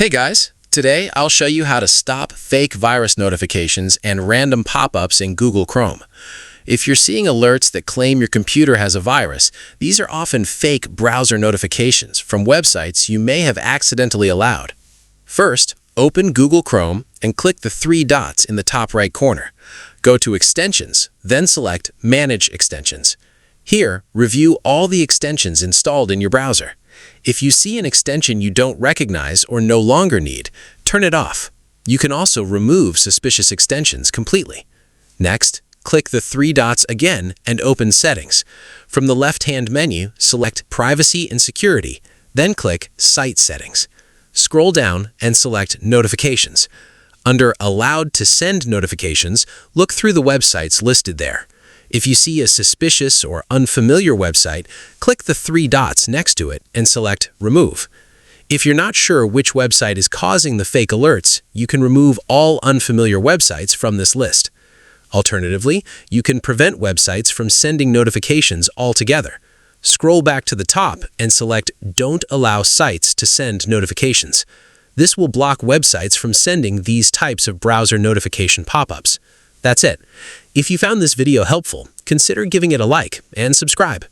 Hey guys, today I'll show you how to stop fake virus notifications and random pop-ups in Google Chrome. If you're seeing alerts that claim your computer has a virus, these are often fake browser notifications from websites you may have accidentally allowed. First, open Google Chrome and click the three dots in the top right corner. Go to Extensions, then select Manage Extensions. Here, review all the extensions installed in your browser. If you see an extension you don't recognize or no longer need, turn it off. You can also remove suspicious extensions completely. Next, click the three dots again and open Settings. From the left-hand menu, select Privacy and Security, then click Site Settings. Scroll down and select Notifications. Under Allowed to Send Notifications, look through the websites listed there. If you see a suspicious or unfamiliar website, click the three dots next to it and select Remove. If you're not sure which website is causing the fake alerts, you can remove all unfamiliar websites from this list. Alternatively, you can prevent websites from sending notifications altogether. Scroll back to the top and select Don't Allow Sites to Send Notifications. This will block websites from sending these types of browser notification pop-ups. That's it. If you found this video helpful, consider giving it a like and subscribe.